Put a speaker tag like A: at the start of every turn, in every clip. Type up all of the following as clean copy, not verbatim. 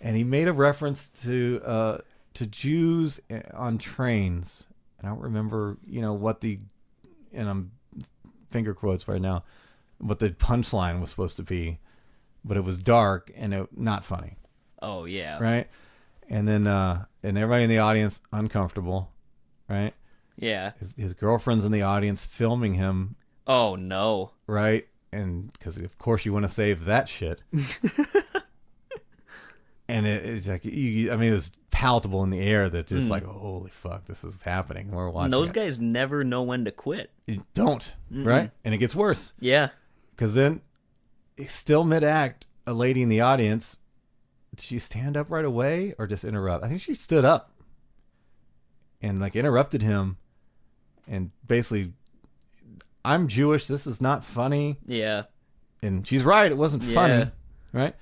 A: and he made a reference to Jews on trains. And I don't remember, what and I'm finger quotes right now, what the punchline was supposed to be, but it was dark and not funny.
B: Oh yeah.
A: Right. And then and everybody in the audience uncomfortable. Right.
B: Yeah.
A: His girlfriend's in the audience filming him.
B: Oh no.
A: Right. And because of course you want to save that shit. And it's like, it was palatable in the air that just like, holy fuck, this is happening. We're watching.
B: And those guys never know when to quit.
A: You don't, right? And it gets worse.
B: Yeah. Because
A: then, still mid-act, a lady in the audience, did she stand up right away or just interrupt? I think she stood up and like interrupted him and basically, I'm Jewish, this is not funny.
B: Yeah.
A: And she's right, it wasn't funny, right?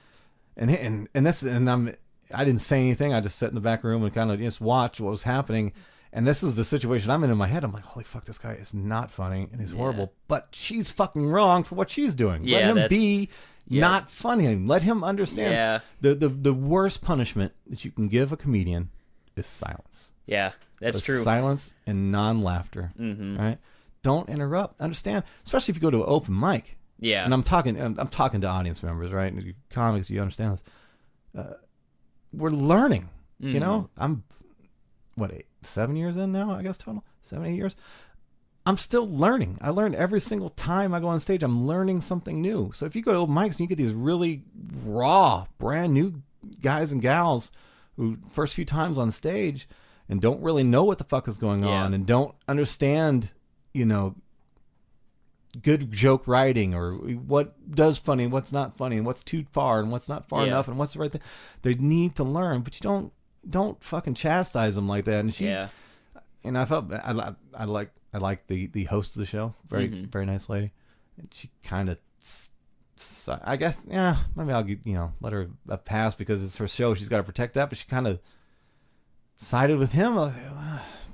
A: I didn't say anything. I just sat in the back room and kind of just watched what was happening. And this is the situation I'm in my head. I'm like, holy fuck, this guy is not funny and he's horrible. But she's fucking wrong for what she's doing.
B: Yeah,
A: let him be not funny. Let him understand.
B: Yeah.
A: The worst punishment that you can give a comedian is silence.
B: Yeah, that's true.
A: Silence and non-laughter. Mm-hmm. Right? Don't interrupt. Understand? Especially if you go to an open mic.
B: Yeah.
A: And I'm talking to audience members, right? And comics, you understand this. We're learning, I'm 7 years in now, I guess total, 7, 8 years. I'm still learning. I learn every single time I go on stage. I'm learning something new. So if you go to open mics and you get these really raw, brand new guys and gals who first few times on stage and don't really know what the fuck is going on and don't understand, good joke writing or what does funny and what's not funny and what's too far and what's not far enough and what's the right thing. They need to learn, but you don't fucking chastise them like that. And and I felt I like the host of the show, very nice lady, and she kind of, I guess, maybe I'll let her a pass because it's her show, she's got to protect that, but she kind of sided with him. Like,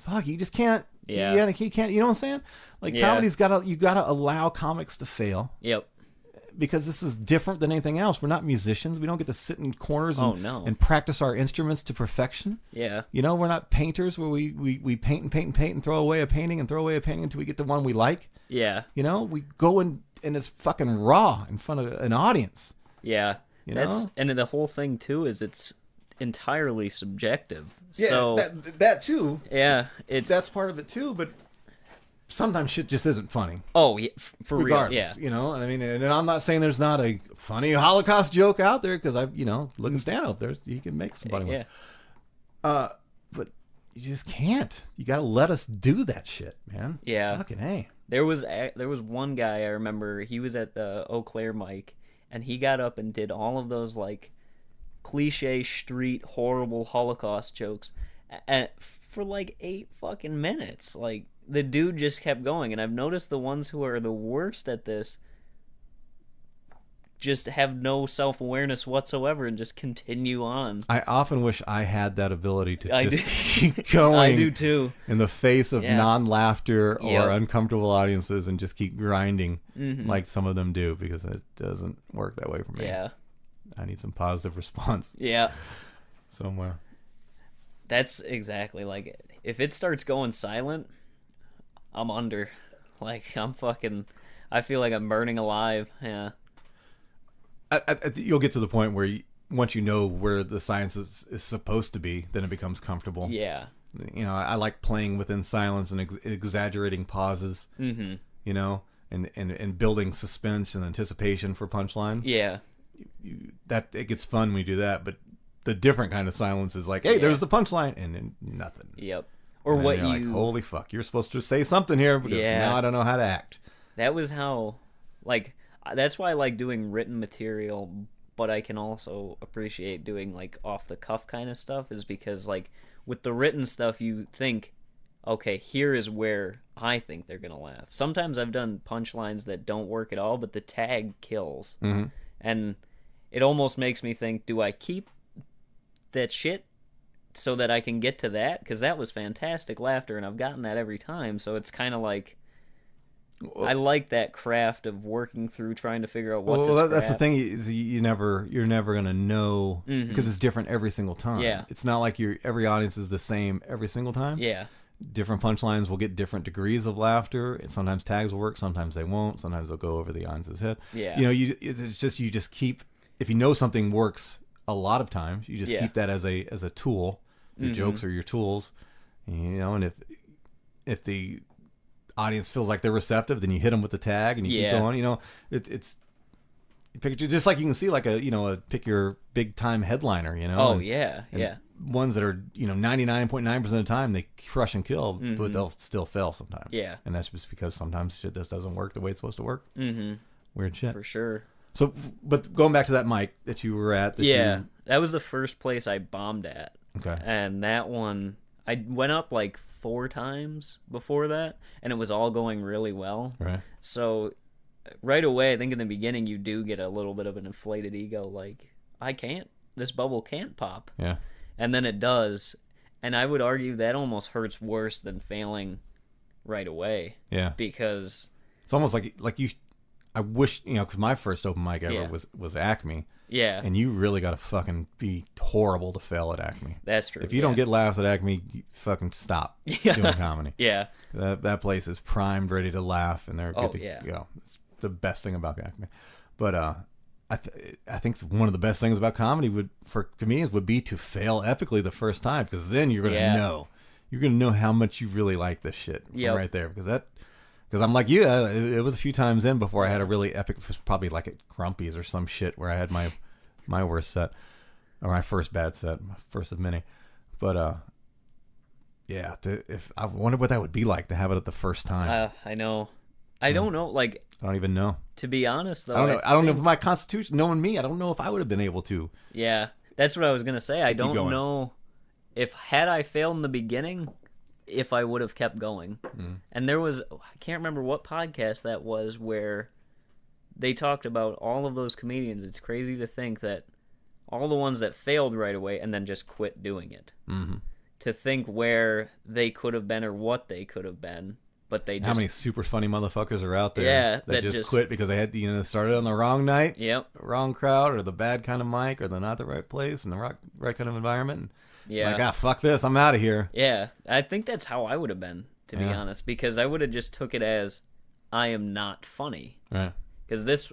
A: fuck, you just can't. Yeah, he can't. You know what I'm saying? Like comedy's you gotta allow comics to fail.
B: Yep.
A: Because this is different than anything else. We're not musicians. We don't get to sit in corners and practice our instruments to perfection.
B: Yeah.
A: We're not painters where we paint and paint and paint and throw away a painting and throw away a painting until we get the one we like.
B: Yeah.
A: We go in and it's fucking raw in front of an audience.
B: Yeah. And the whole thing too is it's entirely subjective.
A: Yeah,
B: so
A: that too.
B: Yeah,
A: that's part of it too. But sometimes shit just isn't funny.
B: Oh, yeah, for
A: regardless,
B: real. Yeah,
A: I mean, and I'm not saying there's not a funny Holocaust joke out there because look at stand up. You can make some funny ones. But you just can't. You got to let us do that shit, man.
B: Yeah.
A: Fucking A.
B: There was one guy I remember. He was at the Eau Claire mic, and he got up and did all of those like cliche street horrible Holocaust jokes for like 8 fucking minutes. Like the dude just kept going, and I've noticed the ones who are the worst at this just have no self-awareness whatsoever and just continue on.
A: I often wish I had that ability to keep going.
B: I do too.
A: In the face of non-laughter or uncomfortable audiences and just keep grinding like some of them do, because it doesn't work that way for me.
B: Yeah.
A: I need some positive response.
B: Yeah.
A: Somewhere.
B: That's exactly like it. If it starts going silent, I'm under. Like, I feel like I'm burning alive. Yeah.
A: You'll get to the point where once you know where the science is supposed to be, then it becomes comfortable.
B: Yeah.
A: I like playing within silence and exaggerating pauses. Mm-hmm. And building suspense and anticipation for punchlines.
B: Yeah.
A: That it gets fun when you do that, but the different kind of silence is like, hey, there's the punchline, and then nothing.
B: Yep. Or and what you
A: like, holy fuck, you're supposed to say something here because now I don't know how to act.
B: That was how, like, that's why I like doing written material, but I can also appreciate doing like off the cuff kind of stuff, is because like with the written stuff you think, okay, here is where I think they're gonna laugh. Sometimes I've done punchlines that don't work at all, but the tag kills. Mm-hmm. And it almost makes me think, do I keep that shit so that I can get to that? Because that was fantastic laughter, and I've gotten that every time. So it's kind of like, I like that craft of working through trying to figure out what to scrap.
A: That's the thing. Is you're never gonna know because it's different every single time.
B: Yeah.
A: It's not like every audience is the same every single time.
B: Yeah.
A: Different punchlines will get different degrees of laughter. And sometimes tags will work. Sometimes they won't. Sometimes they'll go over the audience's head.
B: Yeah.
A: You just keep, if you know something works a lot of times, you just keep that as a tool. Your jokes are your tools. And if the audience feels like they're receptive, then you hit them with the tag and you keep going. It's just like you can see like a pick your big time headliner. And ones that are 99.9% of the time they crush and kill, but they'll still fail sometimes.
B: Yeah,
A: and that's just because sometimes shit just doesn't work the way it's supposed to work. Weird shit
B: for sure.
A: So, but going back to that mic that you were at,
B: that was the first place I bombed at.
A: Okay,
B: and that one I went up like 4 times before that, and it was all going really well.
A: Right.
B: So right away, I think in the beginning you do get a little bit of an inflated ego, like this bubble can't pop.
A: Yeah.
B: And then it does, and I would argue that almost hurts worse than failing right away.
A: Yeah.
B: Because
A: it's almost like you. I wish because my first open mic ever was Acme.
B: Yeah.
A: And you really got to fucking be horrible to fail at Acme.
B: That's true.
A: If you don't get laughs at Acme, you fucking stop doing comedy.
B: Yeah.
A: That place is primed, ready to laugh, and they're good to go. It's the best thing about Acme. But I think one of the best things about comedy for comedians would be to fail epically the first time, because then you're gonna know. You're gonna know how much you really like this shit right there. Because I'm like you, it was a few times in before I had a really epic. It was probably like at Grumpy's or some shit where I had my worst set, or my first bad set, my first of many. But if I wonder what that would be like to have it at the first time.
B: I know. I don't know. Like,
A: I don't even know.
B: To be honest, though,
A: I don't know. I don't know if my constitution, knowing me, I don't know if I would have been able to.
B: Yeah, that's what I was gonna say. I don't know if had I failed in the beginning, if I would have kept going. And there was, I can't remember what podcast that was, where they talked about all of those comedians. It's crazy to think that all the ones that failed right away and then just quit doing it. To think where they could have been or what they could have been. But they just,
A: how many super funny motherfuckers are out there that just quit because they had started on the wrong night, the wrong crowd, or the bad kind of mic, or the not the right place and the right kind of environment. And like, fuck this, I'm out of here.
B: Yeah, I think that's how I would have been, to be honest, because I would have just took it as I am not funny.
A: Right.
B: Because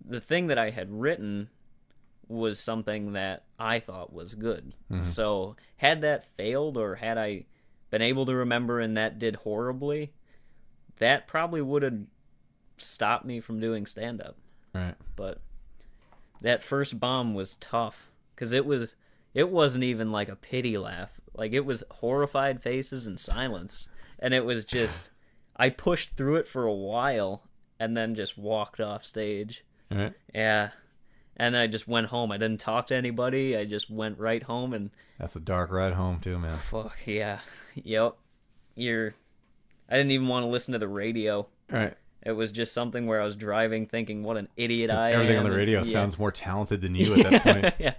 B: the thing that I had written was something that I thought was good. So had that failed, or had I been able to remember and that did horribly, that probably would have stopped me from doing stand-up.
A: Right.
B: But that first bomb was tough, because it wasn't even like a pity laugh. Like, it was horrified faces and silence. And it was just, I pushed through it for a while and then just walked off stage.
A: Right.
B: Yeah. And then I just went home. I didn't talk to anybody. I just went right home. And
A: that's a dark ride home too, man.
B: Fuck, yeah. Yep. I didn't even want to listen to the radio.
A: Right.
B: It was just something where I was driving thinking, what an idiot I am.
A: Everything on the radio sounds more talented than you at that point.
B: Yeah.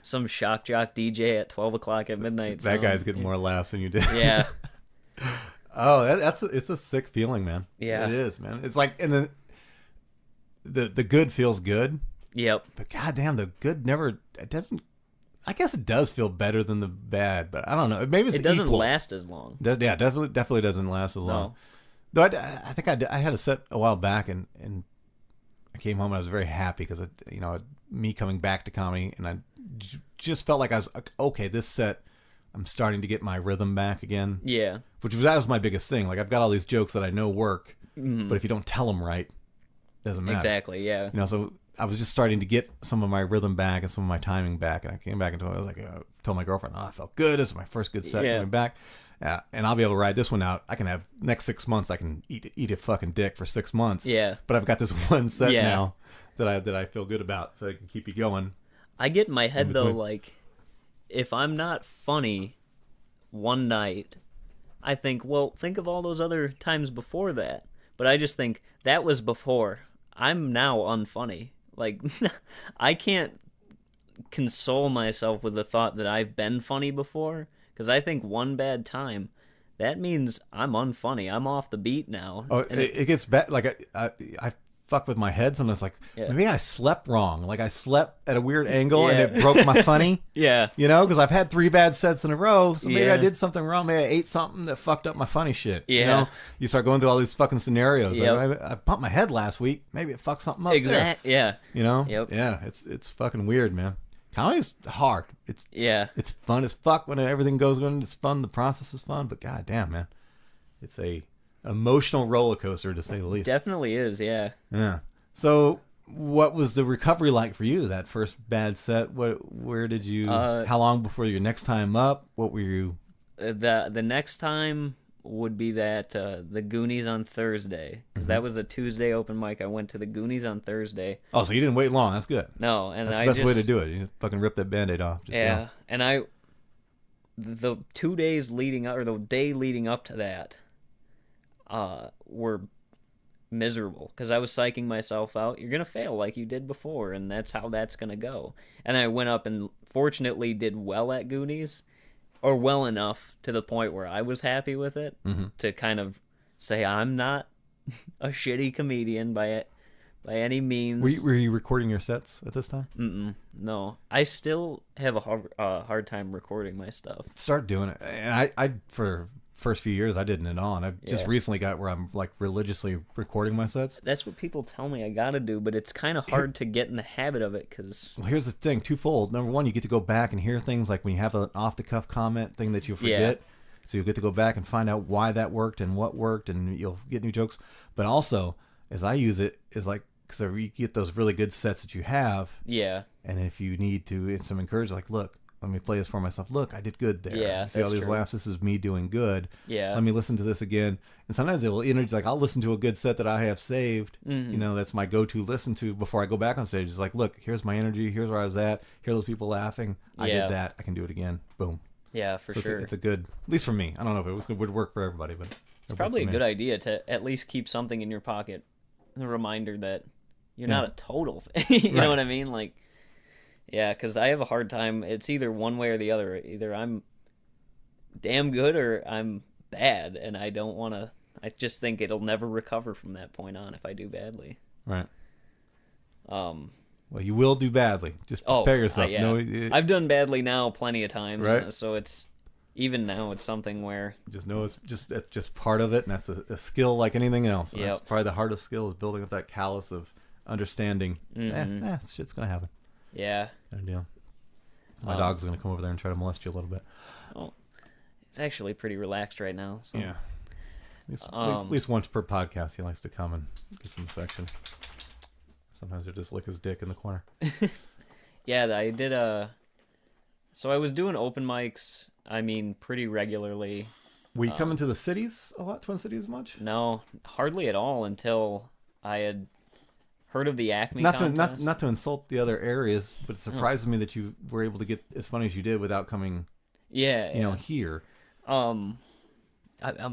B: Some shock jock DJ at 12 o'clock at midnight.
A: That guy's getting more laughs than you did.
B: Yeah.
A: Oh, it's a sick feeling, man.
B: Yeah.
A: It is, man. It's like, and then the good feels good.
B: Yep.
A: But goddamn, the good it doesn't. I guess it does feel better than the bad, but I don't know. Maybe it
B: doesn't
A: equal.
B: Last as long.
A: Yeah, definitely doesn't last as long. Though I think I had a set a while back, and I came home and I was very happy because me coming back to comedy, and I just felt like I was okay. This set, I'm starting to get my rhythm back again.
B: Yeah,
A: that was my biggest thing. Like, I've got all these jokes that I know work, but if you don't tell them right, it doesn't matter.
B: Exactly. Yeah.
A: So I was just starting to get some of my rhythm back and some of my timing back, and I came back and told my girlfriend, I felt good. This is my first good set coming back, and I'll be able to ride this one out. I can have next 6 months. I can eat a fucking dick for 6 months.
B: Yeah,
A: but I've got this one set now that I feel good about, so I can keep you going.
B: I get in my head though, like, if I'm not funny one night, I think, well, think of all those other times before that. But I just think that was before. I'm now unfunny. Like, I can't console myself with the thought that I've been funny before, because I think one bad time, that means I'm unfunny. I'm off the beat now.
A: Oh, it gets bad. Like I fuck with my head sometimes. Like maybe I slept wrong. Like I slept at a weird angle and it broke my funny.
B: Yeah.
A: You know, because I've had 3 bad sets in a row. So maybe I did something wrong. Maybe I ate something that fucked up my funny shit.
B: Yeah.
A: You know, you start going through all these fucking scenarios.
B: Yep.
A: Like, I bumped my head last week. Maybe it fucked something up.
B: Exactly. Yeah.
A: You know.
B: Yep.
A: Yeah. It's fucking weird, man. Comedy's hard. It's fun as fuck when everything goes good. It's fun. The process is fun. But goddamn, man, it's a emotional roller coaster to say the least.
B: Definitely is. Yeah.
A: Yeah. So, what was the recovery like for you? That first bad set. Where did you? How long before your next time up? What were you?
B: The next time would be that the Goonies on Thursday, because that was a Tuesday open mic. I went to the Goonies on Thursday.
A: Oh, so you didn't wait long. That's good.
B: No, and
A: that's the best way to do it. You fucking rip that Band-Aid off. Just
B: yeah,
A: go.
B: and the 2 days leading up, or the day leading up to that, were miserable because I was psyching myself out. You're gonna fail like you did before, and that's how that's gonna go. And I went up and fortunately did well at Goonies, or well enough to the point where I was happy with it to kind of say I'm not a shitty comedian by any means.
A: Were you recording your sets at this time?
B: No, I still have a hard time recording my stuff.
A: Start doing it. And I for first few years I didn't at all, and I've just recently got where I'm like religiously recording my sets.
B: That's what people tell me I gotta do, but it's kind of hard to get in the habit of it because.
A: Well, here's the thing: twofold. Number one, you get to go back and hear things like when you have an off the cuff comment thing that you forget. So you'll get to go back and find out why that worked and what worked, and you'll get new jokes. But also, as I use it, is like because you get those really good sets that you have.
B: Yeah.
A: And if you need to, it's some encouragement, like, look, let me play this for myself. Look, I did good there.
B: Yeah,
A: see all these laughs. This is me doing good.
B: Yeah.
A: Let me listen to this again. And sometimes it will energy. Like I'll listen to a good set that I have saved. You know, that's my go-to listen to before I go back on stage. It's like, look, here's my energy. Here's where I was at. Here are those people laughing. I did that. I can do it again. Boom.
B: Yeah, for sure.
A: It's a good, at least for me. I don't know if it would work for everybody, but
B: it's probably a good idea to at least keep something in your pocket, a reminder that you're not a total. You know what I mean? Like. Yeah, because I have a hard time. It's either one way or the other. Either I'm damn good or I'm bad, and I don't want to. I just think it'll never recover from that point on if I do badly.
A: Right. Well, you will do badly. Just prepare yourself.
B: Yeah. I've done badly now plenty of times,
A: right?
B: So it's even now it's something where
A: just know it's just part of it, and that's a skill like anything else. And that's probably the hardest skill is building up that callus of understanding. Shit's gonna happen.
B: Yeah.
A: Kind of deal. My dog's going to come over there and try to molest you a little bit.
B: Oh, it's actually pretty relaxed right now. So.
A: Yeah. At least once per podcast, he likes to come and get some affection. Sometimes he'll just lick his dick in the corner.
B: Yeah, I did so I was doing open mics, I mean, pretty regularly.
A: Were you coming to the cities a lot, Twin Cities much?
B: No, hardly at all until I had heard of the ACME contest?
A: Not to insult the other areas, but it surprises me that you were able to get as funny as you did without coming. You know, here.
B: I'm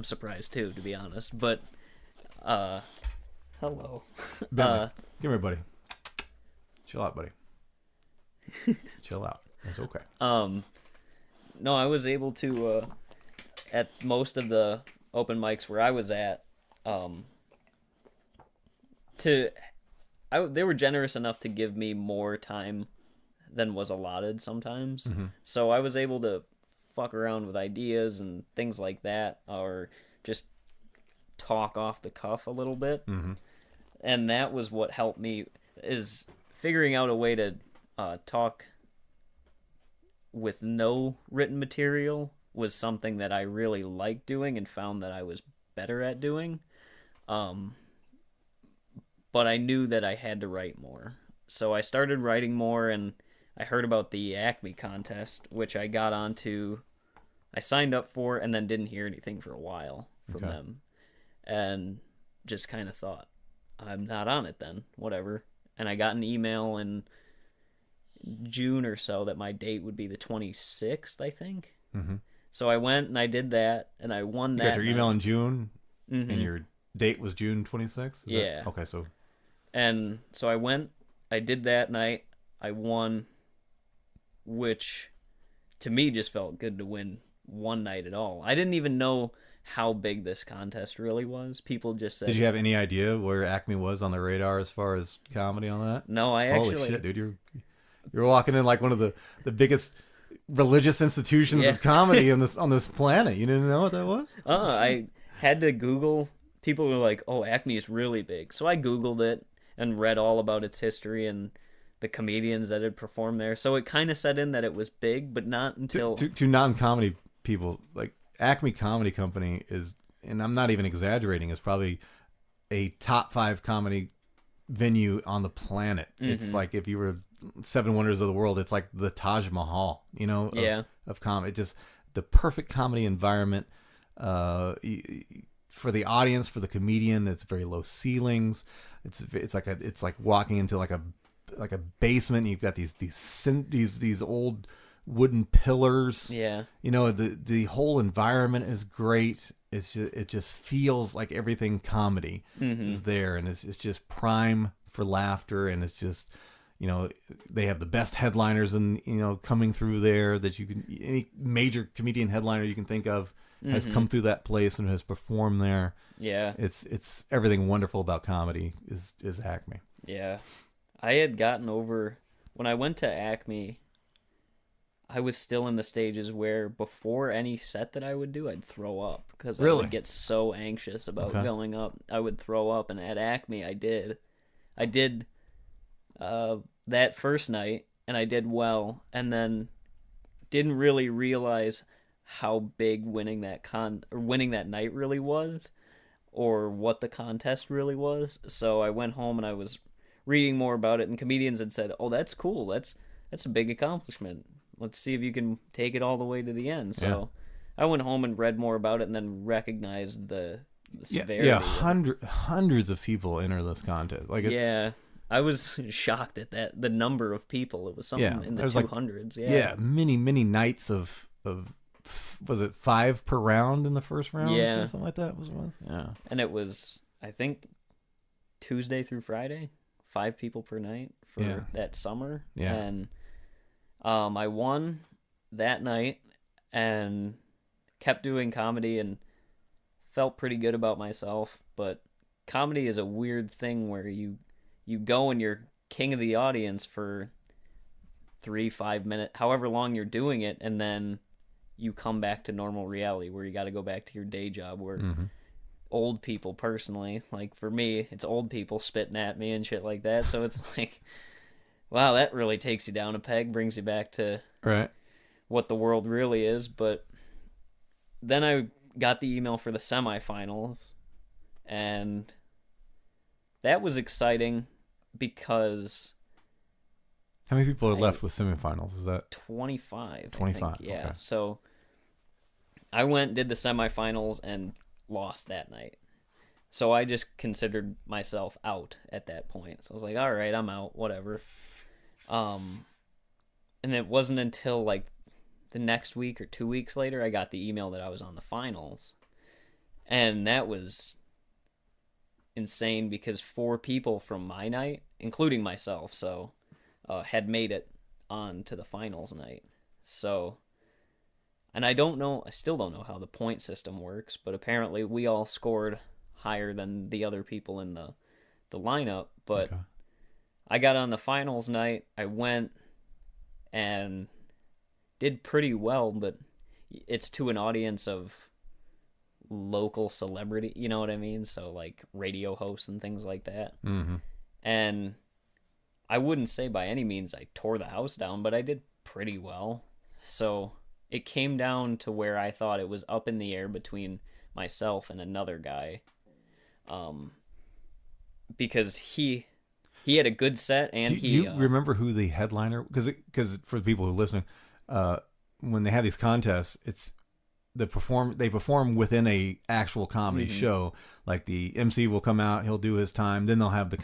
B: surprised too, to be honest. But hello.
A: Come here, buddy. Chill out, buddy. Chill out. It's okay.
B: No, I was able to at most of the open mics where I was at they were generous enough to give me more time than was allotted sometimes. So I was able to fuck around with ideas and things like that, or just talk off the cuff a little bit. And that was what helped me, is figuring out a way to talk with no written material was something that I really liked doing and found that I was better at doing. But I knew that I had to write more. So I started writing more, and I heard about the ACME contest, which I got onto. I signed up for and then didn't hear anything for a while from them. And just kind of thought, I'm not on it then, whatever. And I got an email in June or so that my date would be the 26th, I think. So I went and I did that, and I won that.
A: You got your email in June, and your date was June 26th?
B: Yeah.
A: Okay, so...
B: And so I went, I did that night, I won, which to me just felt good to win one night at all. I didn't even know how big this contest really was. People just said...
A: Did you have any idea where Acme was on the radar as far as comedy on that?
B: No, I actually...
A: Holy shit, dude. You're walking in like one of the biggest religious institutions of comedy on this planet. You didn't know what that was?
B: I had to Google. People were like, "Oh, Acme is really big." So I Googled it and read all about its history and the comedians that had performed there. So it kind of set in that it was big, but not until...
A: To non-comedy people, like Acme Comedy Company is, and I'm not even exaggerating, is probably a top 5 comedy venue on the planet. Mm-hmm. It's like if you were 7 Wonders of the World, it's like the Taj Mahal, of comedy. Just the perfect comedy environment for the audience, for the comedian. It's very low ceilings. It's like walking into like a basement. You've got these old wooden pillars.
B: Yeah.
A: The whole environment is great. It just feels like everything comedy is there, and it's just prime for laughter, and it's just, they have the best headliners and coming through there that you can, any major comedian headliner you can think of has come through that place and has performed there.
B: Yeah.
A: It's everything wonderful about comedy is Acme.
B: Yeah. I had gotten over, when I went to Acme, I was still in the stages where before any set that I would do, I'd throw up because I would get so anxious about going up. I would throw up, and at Acme, I did. I did that first night, and I did well, and then didn't really realize how big winning that night really was, or what the contest really was. So I went home and I was reading more about it, and comedians had said, "Oh, that's cool. That's a big accomplishment. Let's see if you can take it all the way to the end." So I went home and read more about it, and then recognized the severity.
A: Yeah, hundreds of people enter this contest.
B: I was shocked at that, the number of people. It was something in the 200s.
A: Many nights of was it 5 per round in the first round?
B: Yeah,
A: or something like that was. Yeah,
B: and it was, I think, Tuesday through Friday, 5 people per night for that summer.
A: Yeah,
B: and I won that night and kept doing comedy and felt pretty good about myself. But comedy is a weird thing where you go and you're king of the audience for 3-5 minutes, however long you're doing it, and then you come back to normal reality where you got to go back to your day job where old people, personally, like for me, it's old people spitting at me and shit like that. So it's like, wow, that really takes you down a peg, brings you back to what the world really is. But then I got the email for the semifinals, and that was exciting because...
A: How many people are left with semifinals? Is that
B: 25?
A: 25.
B: Yeah.
A: Okay.
B: So I went, did the semifinals, and lost that night. So I just considered myself out at that point. So I was like, all right, I'm out, whatever. And it wasn't until like the next week or 2 weeks later I got the email that I was on the finals. And that was insane because 4 people from my night, including myself, had made it on to the finals night. So, and I still don't know how the point system works, but apparently we all scored higher than the other people in the lineup. But I got on the finals night, I went and did pretty well, but it's to an audience of local celebrity, you know what I mean? So like radio hosts and things like that.
A: Mm-hmm.
B: And I wouldn't say by any means I tore the house down, but I did pretty well. So it came down to where I thought it was up in the air between myself and another guy. Because he had a good set, and
A: do you remember who the headliner? Because for the people who are listening, when they have these contests, they perform within a actual comedy show. Like the MC will come out, he'll do his time, then they'll have the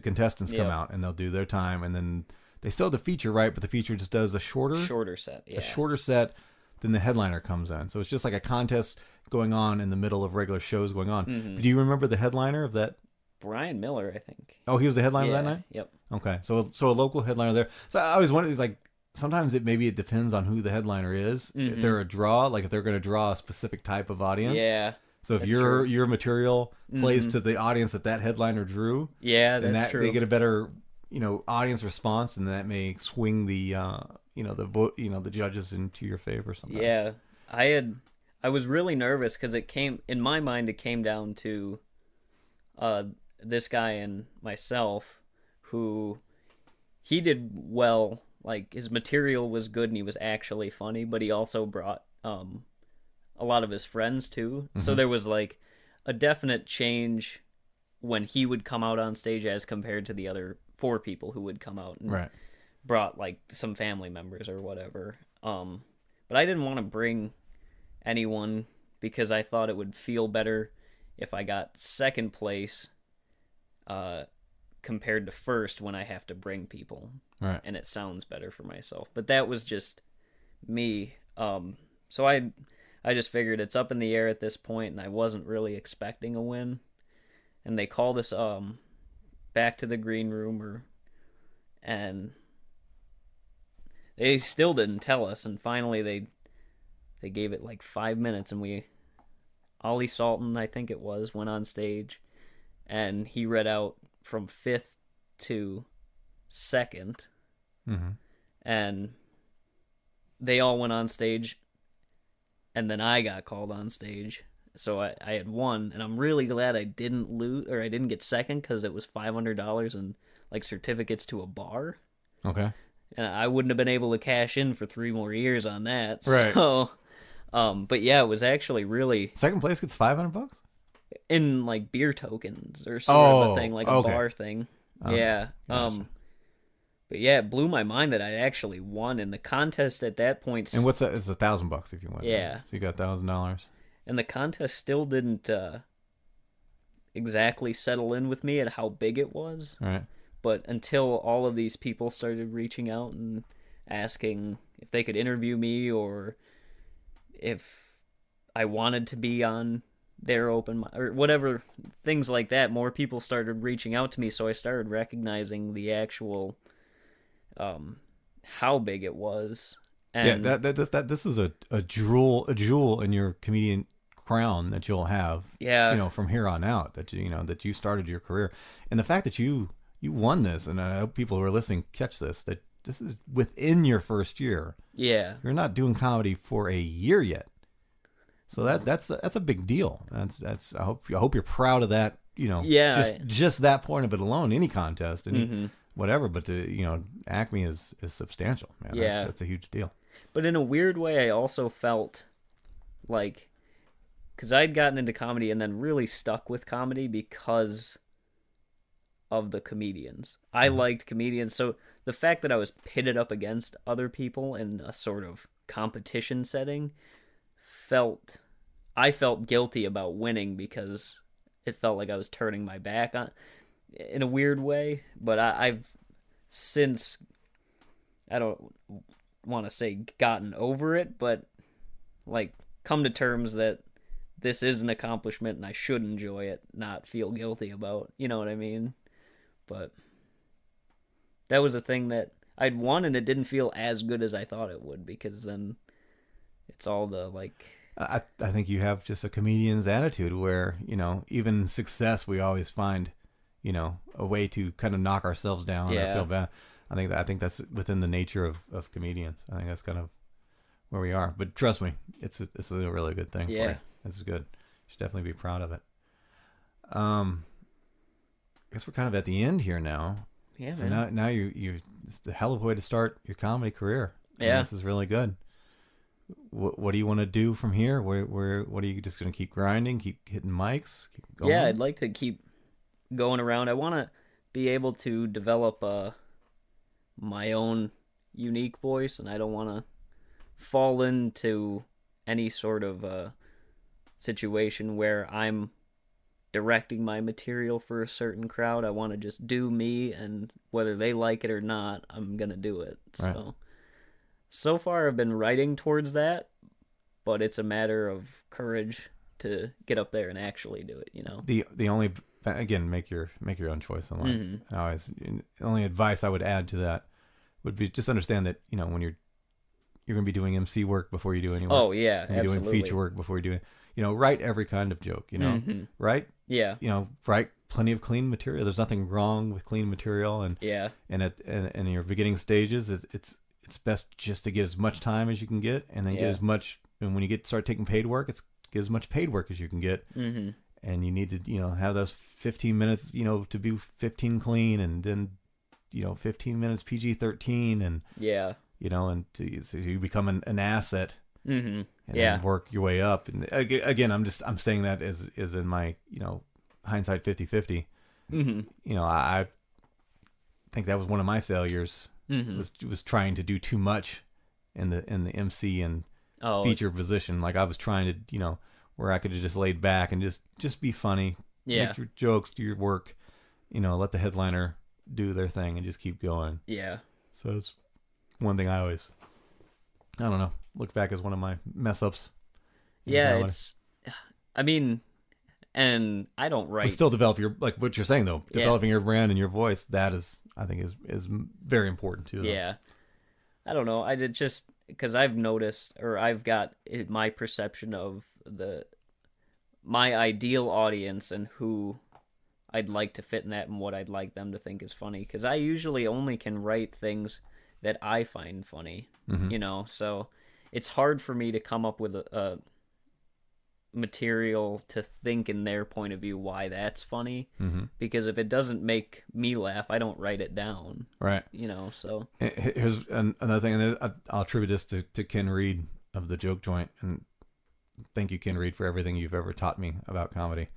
A: contestants come out and they'll do their time, and then they still have the feature, right? But the feature just does a shorter set, a shorter set. Then the headliner comes in, so it's just like a contest going on in the middle of regular shows going on. Do you remember the headliner of that?
B: Brian Miller, I think.
A: Oh, he was the headliner that night?
B: Yep.
A: Okay, so a local headliner there. So I always wondered, like, sometimes it depends on who the headliner is. If they're a draw, like if they're going to draw a specific type of audience.
B: Yeah.
A: So if your material plays to the audience that headliner drew,
B: that's true.
A: They get a better, audience response, and that may swing the, the vote, the judges into your favor sometimes.
B: Yeah, I was really nervous because it came down to, this guy and myself, who he did well. Like, his material was good and he was actually funny, but he also brought a lot of his friends too. Mm-hmm. So there was like a definite change when he would come out on stage as compared to the other 4 people who would come out and brought like some family members or whatever. But I didn't want to bring anyone because I thought it would feel better if I got second place compared to first when I have to bring people.
A: Right.
B: And it sounds better for myself. But that was just me. So I just figured it's up in the air at this point, and I wasn't really expecting a win. And they called us back to the green room, and they still didn't tell us. And finally, they gave it like 5 minutes, and Ollie Salton, I think it was, went on stage, and he read out from 5th to 2nd, and they all went on stage. And then I got called on stage, so I had won, and I'm really glad I didn't lose, or I didn't get second, because it was $500 and like certificates to a bar.
A: Okay.
B: And I wouldn't have been able to cash in for 3 more years on that.
A: Right.
B: So, but yeah, it was actually really
A: second place gets $500
B: in like beer tokens or sort of a thing, like a bar thing. Yeah.
A: Gotcha.
B: But yeah, it blew my mind that I actually won in the contest at that point.
A: And what's that? It's $1,000 if you win.
B: Yeah.
A: Right? So you got $1,000.
B: And the contest still didn't exactly settle in with me at how big it was.
A: Right.
B: But until all of these people started reaching out and asking if they could interview me or if I wanted to be on their open or whatever, things like that, more people started reaching out to me. So I started recognizing the actual how big it was. And
A: yeah, that this is a jewel in your comedian crown that you'll have.
B: Yeah,
A: from here on out, that that you started your career, and the fact that you won this, and I hope people who are listening catch this, that this is within your first year.
B: Yeah,
A: you're not doing comedy for a year yet, so that's a big deal. That's I hope you're proud of that.
B: Yeah,
A: just that point of it alone, any contest, whatever, but ACME is substantial, man.
B: Yeah,
A: that's a huge deal.
B: But in a weird way, I also felt like, because I'd gotten into comedy and then really stuck with comedy because of the comedians. I liked comedians, so the fact that I was pitted up against other people in a sort of competition setting, I felt guilty about winning because it felt like I was turning my back on, in a weird way. But I've since, I don't want to say gotten over it, but like come to terms that this is an accomplishment and I should enjoy it, not feel guilty about, you know what I mean? But that was a thing that I'd won, and it didn't feel as good as I thought it would, because then it's all the like,
A: I think you have just a comedian's attitude where, even success, we always find, a way to kind of knock ourselves down or feel bad. I think that's within the nature of comedians. I think that's kind of where we are. But trust me, it's a really good thing.
B: Yeah.
A: For you. This is good. You should definitely be proud of it. I guess we're kind of at the end here now.
B: Yeah,
A: so
B: man.
A: now you it's the hell of a way to start your comedy career.
B: Yeah.
A: This is really good. What do you want to do from here? Where what are you just going to keep grinding, keep hitting mics, keep going?
B: Yeah, I'd like to keep going around. I want to be able to develop my own unique voice, and I don't want to fall into any sort of situation where I'm directing my material for a certain crowd. I want to just do me, and whether they like it or not, I'm going to do it.
A: Right.
B: So far I've been writing towards that, but it's a matter of courage to get up there and actually do it,
A: The only, again, make your own choice in life.
B: Mm-hmm.
A: The only advice I would add to that would be just understand that, when you're you're going to be doing MC work before you do any work.
B: Oh yeah,
A: you're
B: absolutely.
A: doing feature work before you do it. Write every kind of joke. Right?
B: Yeah.
A: Write plenty of clean material. There's nothing wrong with clean material, and and in your beginning stages, it's best just to get as much time as you can get, and then get as much. And when you start taking paid work, get as much paid work as you can get. Mm-hmm. And you need to, have those 15 minutes, to be 15 clean, and then, 15 minutes PG-13, and so you become an asset, and then work your way up. And again, I'm saying that as in my, hindsight 50-50. Mm-hmm. I think that was one of my failures. Mm-hmm. was trying to do too much in the MC and feature position. Like I was trying to, where I could have just laid back and just be funny, make your jokes, do your work, let the headliner do their thing and just keep going. Yeah. So it's one thing I don't know, look back as one of my mess ups.
B: Yeah, and I don't write.
A: But still develop like what you're saying though, developing your brand and your voice. That I think is very important too. Though. Yeah.
B: I don't know. I did just because I've noticed, or I've got my perception of my ideal audience and who I'd like to fit in that and what I'd like them to think is funny. Because I usually only can write things that I find funny, so it's hard for me to come up with a material to think in their point of view why that's funny, because if it doesn't make me laugh, I don't write it down. Right. So
A: here's another thing, and I'll attribute this to Ken Reed of the Joke Joint, and thank you, Ken Reed, for everything you've ever taught me about comedy.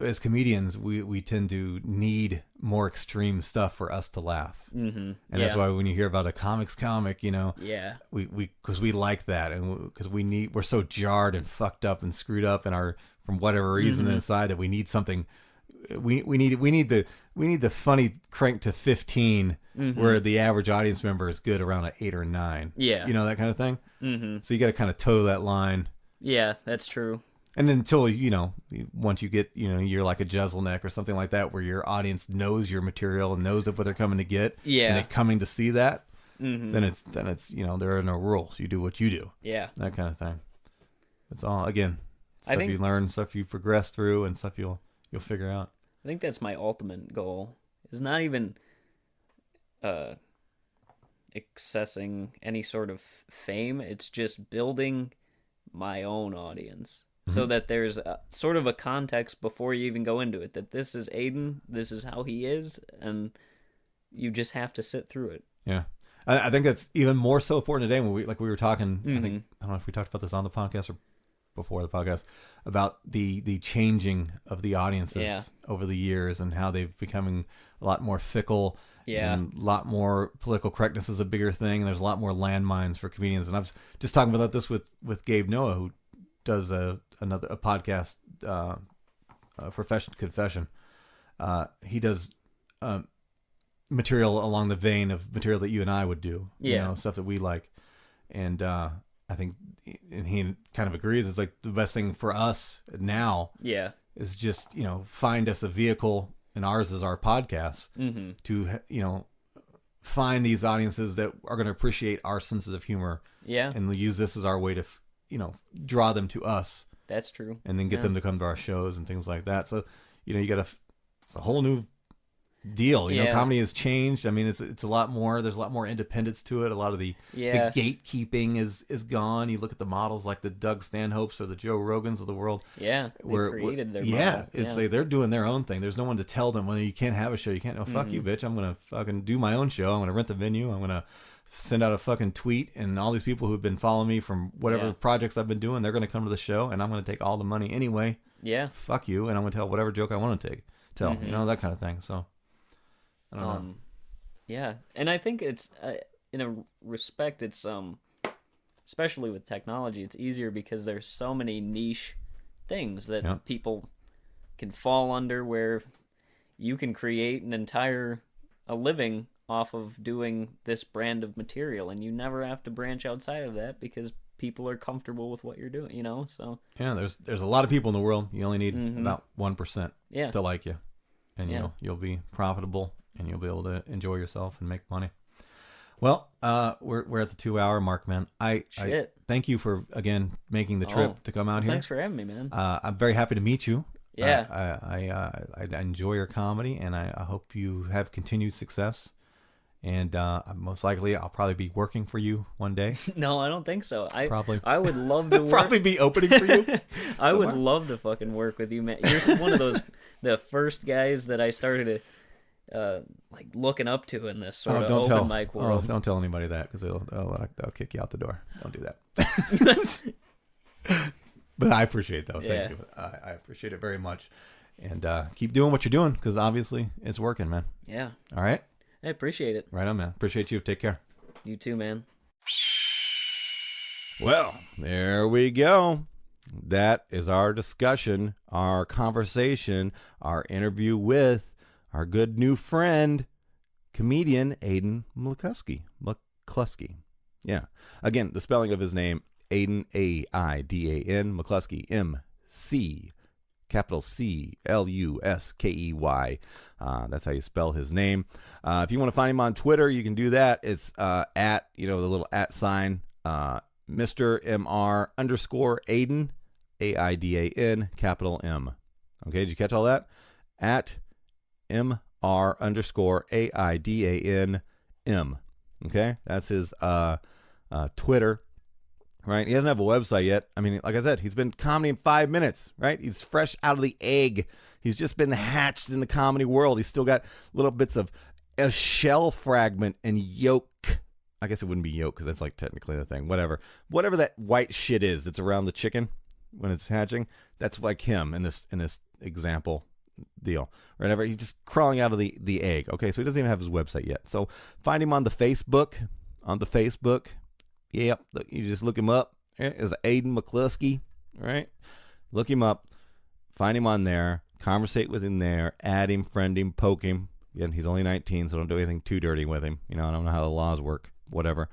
A: As comedians, we tend to need more extreme stuff for us to laugh, and that's why when you hear about a comic's comic, we because we like that, and because we're so jarred and fucked up and screwed up in from whatever reason inside that we need something. We need the funny crank to 15, where the average audience member is good around an 8 or 9. Yeah, that kind of thing. So you got to kind of toe that line.
B: Yeah, that's true.
A: And until, once you get, you're like a Jeselnik or something like that, where your audience knows your material and knows what they're coming to get, and they're coming to see that, then it's there are no rules. You do what you do. Yeah. That kind of thing. It's all, again, stuff you learn, stuff you progress through, and stuff you'll figure out.
B: I think that's my ultimate goal. It's not even accessing any sort of fame. It's just building my own audience. So that there's sort of a context before you even go into it, that this is Aidan, this is how he is, and you just have to sit through it.
A: Yeah. I think that's even more so important today when we were talking, I don't know if we talked about this on the podcast or before the podcast, about the changing of the audiences over the years and how they've becoming a lot more fickle. Yeah. And a lot more political correctness is a bigger thing. And there's a lot more landmines for comedians. And I was just talking about this with Gabe Noah, who does a podcast, Confession. He does material along the vein of material that you and I would do, stuff that we like. And I think, and he kind of agrees, it's like the best thing for us now is just, find us a vehicle, and ours is our podcast, to, find these audiences that are going to appreciate our senses of humor. Yeah. And use this as our way to, draw them to us.
B: That's true.
A: And then get them to come to our shows and things like that. So, it's a whole new deal. Comedy has changed. I mean, it's a lot more, there's a lot more independence to it. A lot of the gatekeeping is gone. You look at the models like the Doug Stanhopes or the Joe Rogans of the world. Yeah. They created their model. It's like they're doing their own thing. There's no one to tell them, well, you can't have a show. You can't, fuck you, bitch. I'm going to fucking do my own show. I'm going to rent the venue. I'm going to send out a fucking tweet, and all these people who've been following me from whatever projects I've been doing, they're going to come to the show, and I'm going to take all the money anyway. Yeah. Fuck you, and I'm going to tell whatever joke I want to tell, that kind of thing. So, I don't know.
B: Yeah, and I think it's, in a respect, it's, especially with technology, it's easier because there's so many niche things that people can fall under, where you can create a living off of doing this brand of material, and you never have to branch outside of that because people are comfortable with what you're doing, so
A: there's a lot of people in the world. You only need about 1% to like you, and you'll be profitable, and you'll be able to enjoy yourself and make money. Well, we're at the 2-hour mark, man. I thank you for again making the trip to come out here.
B: Thanks for having me, man.
A: I'm very happy to meet you.
B: Yeah.
A: I enjoy your comedy, and I hope you have continued success. And most likely, I'll probably be working for you one day.
B: No, I don't think so. I would love to work.
A: Probably be opening for you.
B: I would love to fucking work with you, man. You're one of the first guys that I started like looking up to in this sort of open mic world.
A: Don't tell anybody that, because they'll kick you out the door. Don't do that. But I appreciate it, though. Thank you. I appreciate it very much. And keep doing what you're doing, because obviously it's working, man.
B: Yeah.
A: All right?
B: I appreciate it.
A: Right on, man. Appreciate you. Take care.
B: You too, man.
A: Well, there we go. That is our discussion, our conversation, our interview with our good new friend, comedian Aidan McCluskey. McCluskey. Yeah. Again, the spelling of his name, Aidan, A-I-D-A-N, McCluskey, M-C, capital C-L-U-S-K-E-Y. That's how you spell his name. If you want to find him on Twitter, you can do that. It's at, the little at sign, Mr. M-R _ Aidan, A-I-D-A-N, capital M. Okay, did you catch all that? At M-R _ A-I-D-A-N, M. Okay, that's his Twitter. Right, he doesn't have a website yet. I mean, like I said, he's been comedy in 5 minutes, right? He's fresh out of the egg. He's just been hatched in the comedy world. He's still got little bits of a shell fragment and yolk. I guess it wouldn't be yolk, because that's like technically the thing. Whatever that white shit is that's around the chicken when it's hatching, that's like him in this example deal. Whatever, he's just crawling out of the egg. Okay, so he doesn't even have his website yet. So find him on the Facebook. Yep, you just look him up. It's Aidan McCluskey, right? Look him up. Find him on there. Conversate with him there. Add him, friend him, poke him. Again, he's only 19, so don't do anything too dirty with him. I don't know how the laws work. Whatever.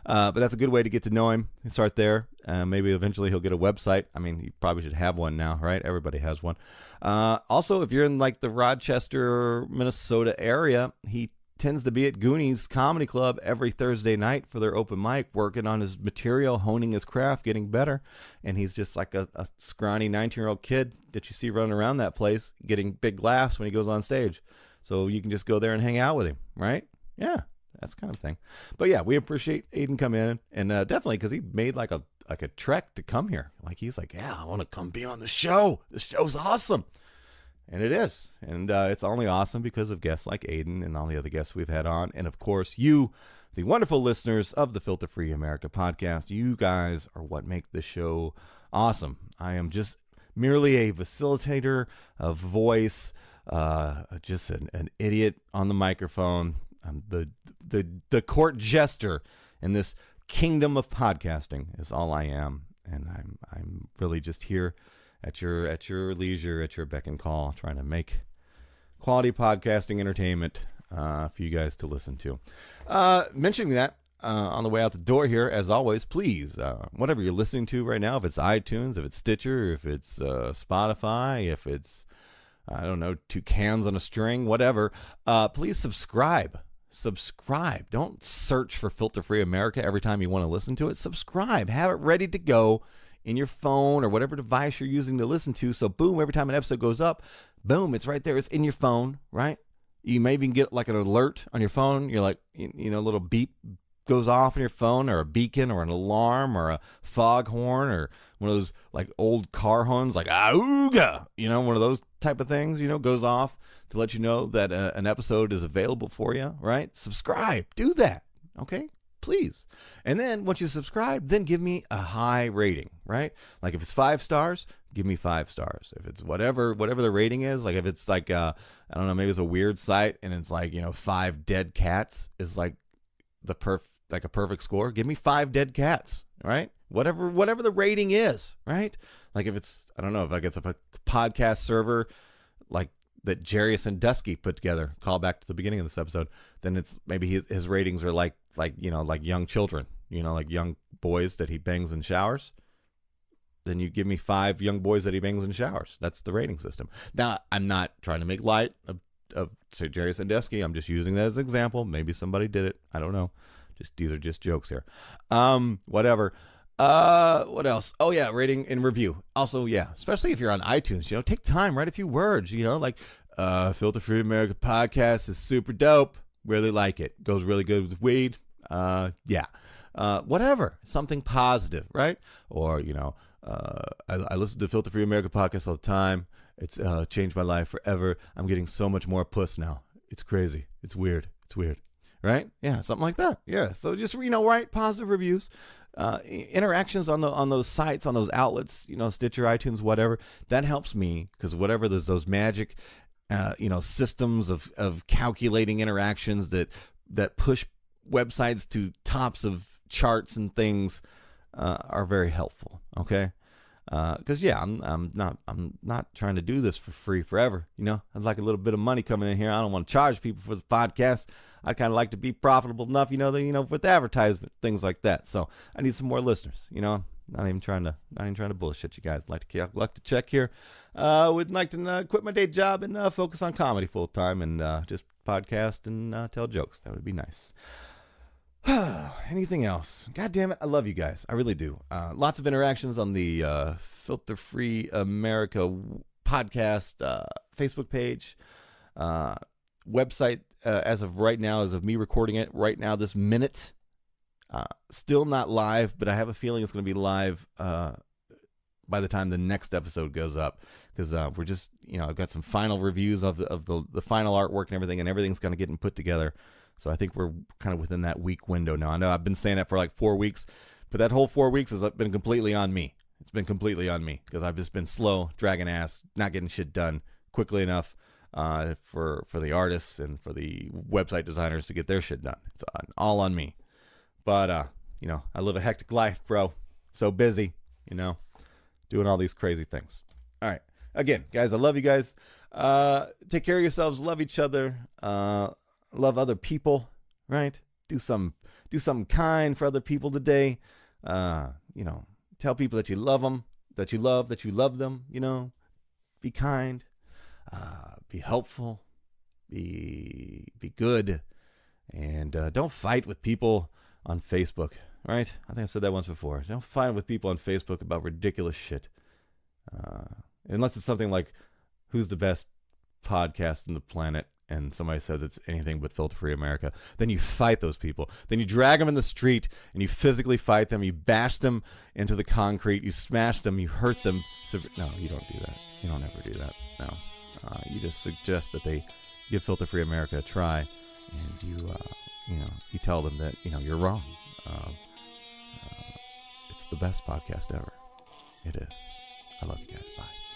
A: But that's a good way to get to know him. Start there. Maybe eventually he'll get a website. I mean, he probably should have one now, right? Everybody has one. Also, if you're in like the Rochester, Minnesota area, he tends to be at Goonies Comedy Club every Thursday night for their open mic, working on his material, honing his craft, getting better. And he's just like a scrawny 19-year-old kid that you see running around that place, getting big laughs when he goes on stage. So you can just go there and hang out with him, right? Yeah, that's kind of thing. But yeah, we appreciate Aidan coming in, and definitely because he made like a trek to come here. Like he's like, yeah, I want to come be on the show. This show's awesome. And it is. And it's only awesome because of guests like Aidan and all the other guests we've had on. And, of course, you, the wonderful listeners of the Filter Free America podcast, you guys are what make this show awesome. I am just merely a facilitator, a voice, just an idiot on the microphone. I'm the court jester in this kingdom of podcasting is all I am. And I'm really just here at your leisure, at your beck and call, trying to make quality podcasting entertainment for you guys to listen to. Mentioning that on the way out the door here, as always, please, whatever you're listening to right now, if it's iTunes, if it's Stitcher, if it's Spotify, if it's, I don't know, 2 cans on a string, whatever, please subscribe. Subscribe. Don't search for Filter Free America every time you want to listen to it. Subscribe. Have it ready to go in your phone or whatever device you're using to listen to. So boom, every time an episode goes up, boom, it's right there. It's in your phone, right? You may even get like an alert on your phone. You're like, a little beep goes off on your phone, or a beacon, or an alarm, or a foghorn, or one of those like old car horns, like auga, one of those type of things, goes off to let you know that an episode is available for you, right? Subscribe. Do that. Okay? Please. And then once you subscribe, then give me a high rating, right? Like if it's 5 stars, give me 5 stars. If it's whatever the rating is, like if it's like, I don't know, maybe it's a weird site and it's like, 5 dead cats is like a perfect score. Give me 5 dead cats, right? Whatever the rating is, right? Like if it's, I don't know, if a podcast server like that Jerry Sandusky put together, call back to the beginning of this episode, then it's maybe his ratings are like young children, like young boys that he bangs in showers. Then you give me 5 young boys that he bangs in showers. That's the rating system. Now, I'm not trying to make light of say Jerry Sandusky. I'm just using that as an example. Maybe somebody did it. I don't know. these are just jokes here. Whatever. What else? Oh yeah, rating and review. Also, yeah, especially if you're on iTunes, take time, write a few words, like Filter Free America podcast is super dope. Really like it. Goes really good with weed. Yeah. Whatever. Something positive, right? Or, I listen to Filter Free America podcast all the time. It's changed my life forever. I'm getting so much more puss now. It's crazy. It's weird. Right? Yeah, something like that. Yeah. So just, write positive reviews. Interactions on those sites, on those outlets, Stitcher, iTunes, whatever. That helps me because whatever there's those magic, systems of calculating interactions that push websites to tops of charts and things are very helpful. Okay. Because I'm not trying to do this for free forever. I'd like a little bit of money coming in here. I don't want to charge people for the podcast. I kind of like to be profitable enough, with advertisement, things like that. So I need some more listeners. Not even trying to bullshit you guys. Like to check here. Would like to quit my day job and focus on comedy full time and just podcast and tell jokes. That would be nice. Anything else? God damn it, I love you guys. I really do. Lots of interactions on the Filter Free America podcast Facebook page, website. As of right now, as of me recording it right now, this minute, still not live, but I have a feeling it's going to be live by the time the next episode goes up, because we're just, I've got some final reviews of the final artwork and everything's kind of getting put together. So I think we're kind of within that week window now. I know I've been saying that for like 4 weeks, but that whole 4 weeks has been completely on me. It's been completely on me because I've just been slow, dragging ass, not getting shit done quickly enough for the artists and for the website designers to get their shit done. It's all on me. But, I live a hectic life, bro. So busy, doing all these crazy things. All right. Again, guys, I love you guys. Take care of yourselves. Love each other. Love other people, right? Do something kind for other people today. Tell people that you love them, that you love them, be kind, be helpful, be good, and don't fight with people on Facebook, right? I think I've said that once before. Don't fight with people on Facebook about ridiculous shit. Unless it's something like, who's the best podcast on the planet? And somebody says it's anything but Filter Free America, then you fight those people. Then you drag them in the street and you physically fight them. You bash them into the concrete. You smash them. You hurt them. No, you don't do that. You don't ever do that. No. You just suggest that they give Filter Free America a try, and you tell them that, you're wrong. It's the best podcast ever. It is. I love you guys. Bye.